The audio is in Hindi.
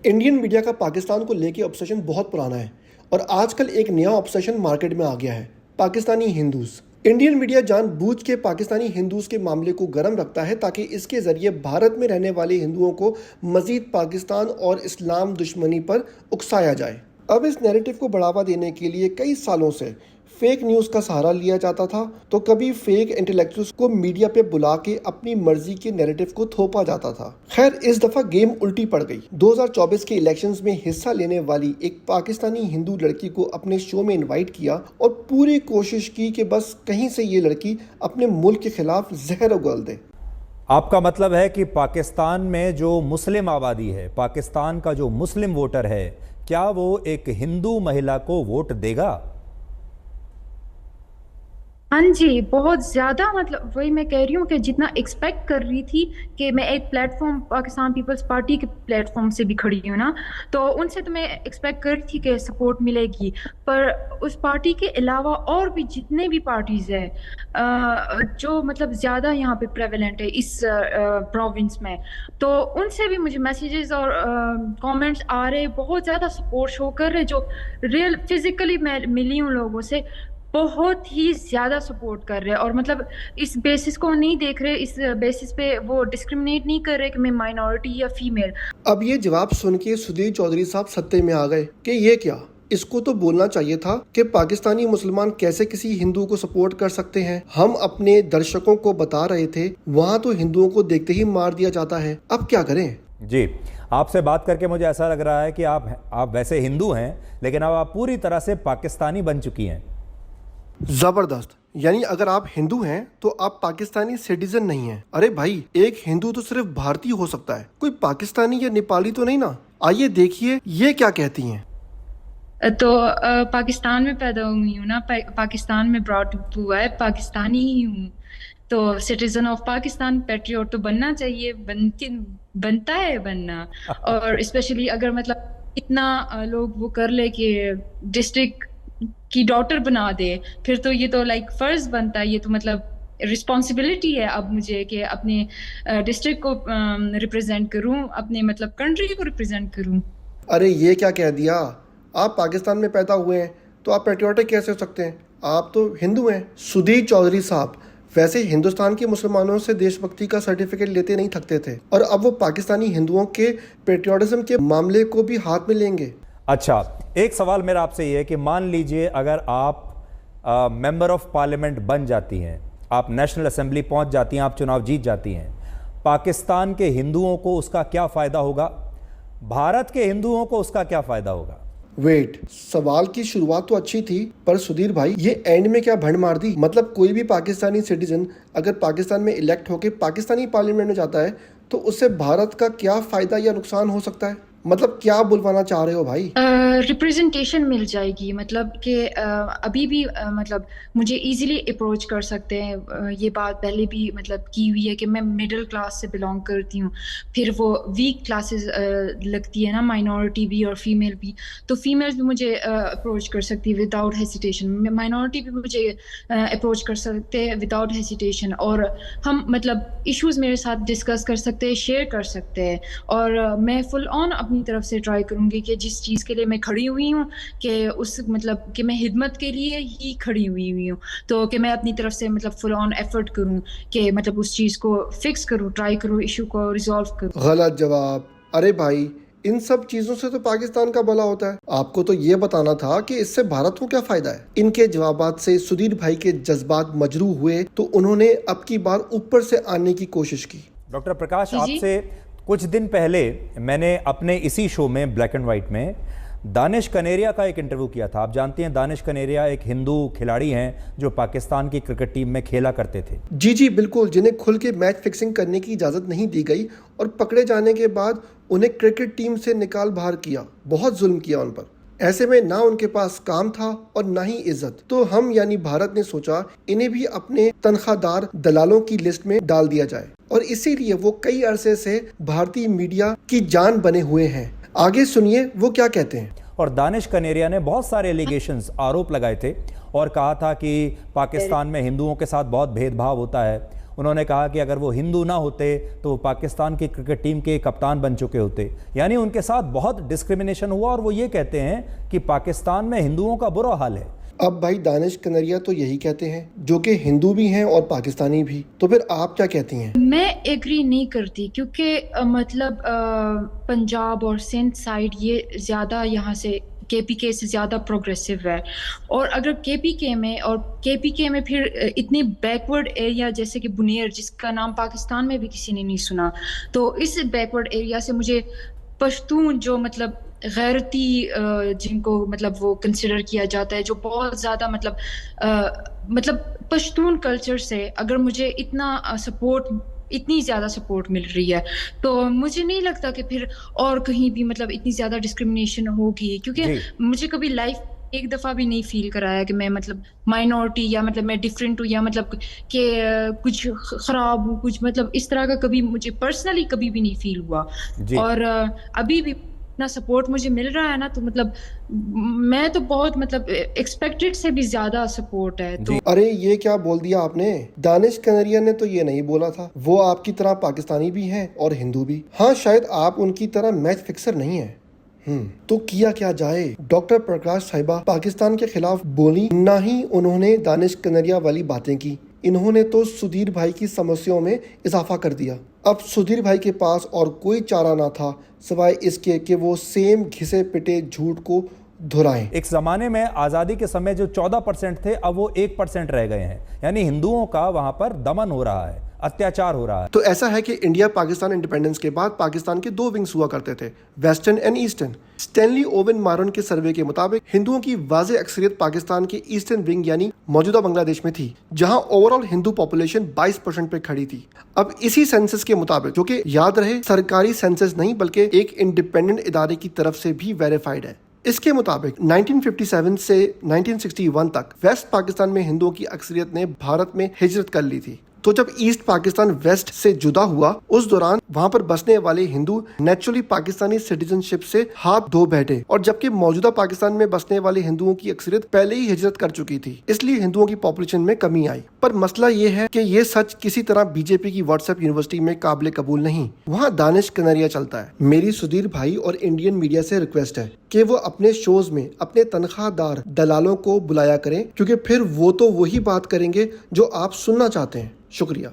इंडियन मीडिया का पाकिस्तान को लेके ऑब्सेशन बहुत पुराना है और आजकल एक नया ऑब्सेशन मार्केट में आ गया है, पाकिस्तानी हिंदूज। इंडियन मीडिया जानबूझ के पाकिस्तानी हिंदूज के मामले को गर्म रखता है ताकि इसके जरिए भारत में रहने वाले हिंदुओं को मजीद पाकिस्तान और इस्लाम दुश्मनी पर उकसाया जाए। अब इस नैरेटिव को बढ़ावा देने के लिए कई सालों से फेक न्यूज़ का सहारा लिया जाता था, तो कभी फेक इंटेलेक्चुअल्स को मीडिया पे बुला के अपनी मर्जी के नैरेटिव को थोपा जाता था। खैर, इस दफा गेम उल्टी पड़ गई। 2024 के इलेक्शंस में हिस्सा लेने वाली एक पाकिस्तानी हिंदू लड़की को अपने शो में इनवाइट किया और पूरी कोशिश की कि बस कहीं से ये लड़की अपने मुल्क के खिलाफ जहर उगल दे। आपका मतलब है कि पाकिस्तान में जो मुस्लिम आबादी है, पाकिस्तान का जो मुस्लिम वोटर है, क्या वो एक हिंदू महिला को वोट देगा? हाँ जी, बहुत ज़्यादा। मतलब वही मैं कह रही हूँ कि जितना एक्सपेक्ट कर रही थी कि मैं एक प्लेटफॉर्म पाकिस्तान पीपल्स पार्टी के प्लेटफॉर्म से भी खड़ी हूँ ना, तो उनसे तो मैं एक्सपेक्ट कर रही थी कि सपोर्ट मिलेगी। पर उस पार्टी के अलावा और भी जितने भी पार्टीज है जो मतलब ज़्यादा यहाँ पे प्रेवलेंट है इस प्रोविंस में, तो उनसे भी मुझे मैसेजेस और कमेंट्स आ रहे, बहुत ज़्यादा सपोर्ट शो कर रहे। जो रियल फिजिकली मैं मिली हूँ लोगों से, बहुत ही ज्यादा सपोर्ट कर रहे हैं। और मतलब इस बेसिस को नहीं देख रहे, इस बेसिस पे वो डिस्क्रिमिनेट नहीं कर रहे कि मैं माइनॉरिटी या फीमेल। अब ये जवाब सुन के सुधीर चौधरी साहब सत्ते में आ गए कि ये क्या, इसको तो बोलना चाहिए था कि पाकिस्तानी मुसलमान कैसे किसी हिंदू को सपोर्ट कर सकते हैं। हम अपने दर्शकों को बता रहे थे वहाँ तो हिंदुओं को देखते ही मार दिया जाता है, अब क्या करें। जी, आपसे बात करके मुझे ऐसा लग रहा है कि आप वैसे हिंदू हैं, लेकिन अब आप पूरी तरह से पाकिस्तानी बन चुकी हैं। जबरदस्त। यानी अगर आप हिंदू हैं तो आप पाकिस्तानी सिटीजन नहीं हैं। अरे भाई, एक हिंदू तो सिर्फ भारतीय हो सकता है, कोई पाकिस्तानी या नेपाली तो नहीं ना। आइए देखिए ये क्या कहती हैं। तो पाकिस्तान में पैदा हुई हूँ ना, पाकिस्तान में ब्रॉट अप हुआ है, पाकिस्तानी ही हूँ। तो सिटीजन ऑफ पाकिस्तान, पैट्रियट तो बनना चाहिए, बनता है बनना। और स्पेशली अगर मतलब इतना लोग वो कर ले कि डिस्ट्रिक्ट की डॉटर बना दे, फिर तो ये तो लाइक फर्ज बनता है, ये तो मतलब रिस्पॉन्सिबिलिटी है अब मुझे कि अपने डिस्ट्रिक्ट को रिप्रेजेंट करूं, अपने मतलब कंट्री को रिप्रेजेंट करूं। अरे ये क्या कह दिया, आप पाकिस्तान में पैदा हुए हैं तो आप पैट्रियोटिक कैसे हो सकते हैं, आप तो हिंदू हैं। सुधीर चौधरी साहब वैसे हिंदुस्तान के मुसलमानों से देशभक्ति का सर्टिफिकेट लेते नहीं थकते थे, और अब वो पाकिस्तानी हिंदुओं के पेट्रियोटिज्म के मामले को भी हाथ में लेंगे। अच्छा, एक सवाल मेरा आपसे ये है कि मान लीजिए अगर आप मेंबर ऑफ पार्लियामेंट बन जाती हैं, आप नेशनल असेंबली पहुंच जाती हैं, आप चुनाव जीत जाती हैं, पाकिस्तान के हिंदुओं को उसका क्या फ़ायदा होगा? भारत के हिंदुओं को उसका क्या फ़ायदा होगा? वेट, सवाल की शुरुआत तो अच्छी थी, पर सुधीर भाई ये एंड में क्या भंड मार दी। मतलब कोई भी पाकिस्तानी सिटीजन अगर पाकिस्तान में इलेक्ट होके पाकिस्तानी पार्लियामेंट में जाता है तो उससे भारत का क्या फ़ायदा या नुकसान हो सकता है? मतलब क्या बुलवाना चाह रहे हो भाई? रिप्रेजेंटेशन मिल जाएगी, मतलब कि अभी भी मतलब मुझे इजीली अप्रोच कर सकते हैं। ये बात पहले भी मतलब की हुई है कि मैं मिडिल क्लास से बिलोंग करती हूँ, फिर वो वीक क्लासेस लगती है ना, माइनॉरिटी भी और फीमेल भी, तो फीमेल भी मुझे अप्रोच कर सकती है विदाउट हेसिटेशन, माइनॉरिटी भी मुझे अप्रोच कर सकते हैं विदाउट हेसिटेशन। और हम मतलब इश्यूज मेरे साथ डिस्कस कर सकते हैं, शेयर कर सकते हैं। और मैं फुल ऑन अपनी तरफ से ट्राई करूंगी कि जिस चीज़ के लिए मैं खड़ी हुई हूँ, कि उस मतलब कि मैं हिदमत के लिए ही खड़ी हुई हूँ, तो कि मैं अपनी तरफ से मतलब फुल ऑन एफर्ट करूँ कि मतलब उस चीज़ को फिक्स करूँ, ट्राई करूँ, इशू को रिजॉल्व करूँ। गलत जवाब। अरे भाई, इन सब चीजों से तो पाकिस्तान का भला होता है, आपको तो ये बताना था कि इससे भारत को क्या फायदा है। इनके जवाबात से सुधीर भाई के जज्बात मजरूह हुए तो उन्होंने अब की बार ऊपर से आने की कोशिश की। डॉक्टर प्रकाश, आपसे कुछ दिन पहले मैंने अपने इसी शो में ब्लैक एंड वाइट में दानिश कनेरिया का एक इंटरव्यू किया था। आप जानते हैं दानिश कनेरिया एक हिंदू खिलाड़ी हैं जो पाकिस्तान की क्रिकेट टीम में खेला करते थे। जी बिल्कुल, जिन्हें खुल के मैच फिक्सिंग करने की इजाज़त नहीं दी गई और पकड़े जाने के बाद उन्हें क्रिकेट टीम से निकाल बाहर किया। बहुत जुल्म किया उन पर। ऐसे में ना उनके पास काम था और ना ही इज्जत, तो हम यानी भारत ने सोचा इन्हें भी अपने तनख्वाहदार दलालों की लिस्ट में डाल दिया जाए, और इसीलिए वो कई अरसे से भारतीय मीडिया की जान बने हुए हैं। आगे सुनिए वो क्या कहते हैं। और दानिश कनेरिया ने बहुत सारे एलिगेशंस, आरोप लगाए थे और कहा था कि पाकिस्तान में हिंदुओं के साथ बहुत भेदभाव होता है। उन्होंने कहा कि अगर वो हिंदू ना होते तो वो पाकिस्तान की क्रिकेट टीम के कप्तान बन चुके होते। यानी उनके साथ बहुत डिस्क्रिमिनेशन हुआ और वो ये कहते हैं कि पाकिस्तान में हिंदुओं का बुरा हाल है। अब भाई दानिश कनरिया तो यही कहते हैं, जो कि हिंदू भी हैं और पाकिस्तानी भी, तो फिर आप क्या कहती हैं? मैं एग्री नहीं करती क्योंकि मतलब पंजाब और सिंध साइड ये ज़्यादा यहाँ से केपीके से ज़्यादा प्रोग्रेसिव है। और अगर केपीके में फिर इतनी बैकवर्ड एरिया जैसे कि बुनेर, जिसका नाम पाकिस्तान में भी किसी ने नहीं सुना, तो इस बैकवर्ड एरिया से मुझे पश्तून जो मतलब गैरती जिनको मतलब वो कंसिडर किया जाता है, जो बहुत ज़्यादा मतलब पश्तून कल्चर से अगर मुझे इतनी ज़्यादा सपोर्ट मिल रही है, तो मुझे नहीं लगता कि फिर और कहीं भी मतलब इतनी ज़्यादा डिस्क्रिमिनेशन होगी। क्योंकि मुझे कभी लाइफ एक दफ़ा भी नहीं फील कराया कि मैं मतलब माइनॉरिटी या मतलब मैं डिफरेंट हूँ या मतलब कि कुछ ख़राब हूँ, कुछ मतलब इस तरह का कभी मुझे पर्सनली कभी भी नहीं फील हुआ। और अभी भी इतना सपोर्ट मुझे मिल रहा है ना, तो मतलब मैं तो बहुत मतलब एक्सपेक्टेड से भी ज्यादा सपोर्ट है। तो अरे ये क्या बोल दिया आपने? दानिश कनरिया ने तो ये नहीं बोला था। वो आपकी तरह पाकिस्तानी भी हैं और हिंदू भी। हाँ, शायद आप उनकी तरह मैच फिक्सर नहीं है। तो किया क्या जाए? डॉक्टर प्रकाश साहिबा पाकिस्तान के खिलाफ बोली, ना ही उन्होंने दानिश कनरिया वाली बातें की। इन्होंने तो सुधीर भाई की समस्याओं में इजाफा कर दिया। अब सुधीर भाई के पास और कोई चारा ना था सिवाय इसके कि वो सेम घिसे पिटे झूठ को दोहराएं। एक जमाने में आज़ादी के समय जो 14% थे, अब वो 1% रह गए हैं। यानी हिंदुओं का वहां पर दमन हो रहा है, अत्याचार हो रहा है। तो ऐसा है कि इंडिया पाकिस्तान इंडिपेंडेंस के बाद पाकिस्तान के 2 विंग्स हुआ करते थे, western and eastern. Stanley oven मारन के सर्वे के मुताबिक हिंदुओं की वाज़ेह अक्सरियत पाकिस्तान के ईस्टर्न विंग यानी मौजूदा बांग्लादेश में थी, जहां ओवरऑल हिंदू पॉपुलेशन 22% पे खड़ी थी। अब इसी सेंसस के मुताबिक, जो कि याद रहे सरकारी सेंसस नहीं बल्कि एक इंडिपेंडेंट इदारे की तरफ से भी वेरीफाइड है, इसके मुताबिक 1957 से 1961 तक वेस्ट पाकिस्तान में हिंदुओं की अक्सरियत ने भारत में हिजरत कर ली थी। तो जब ईस्ट पाकिस्तान वेस्ट से जुदा हुआ, उस दौरान वहां पर बसने वाले हिंदू नेचुरली पाकिस्तानी सिटीजनशिप से हाथ धो बैठे, और जबकि मौजूदा पाकिस्तान में बसने वाले हिंदुओं की अक्सरियत पहले ही हिजरत कर चुकी थी, इसलिए हिंदुओं की पॉपुलेशन में कमी आई। पर मसला ये है कि ये सच किसी तरह बीजेपी की व्हाट्सएप यूनिवर्सिटी में काबिल कबूल नहीं। वहाँ दानिश कनरिया चलता है। मेरी सुधीर भाई और इंडियन मीडिया से रिक्वेस्ट है कि वो अपने शोज में अपने तनख्वाहदार दलालों को बुलाया करें, क्योंकि फिर वो तो वही बात करेंगे जो आप सुनना चाहते हैं। शुक्रिया।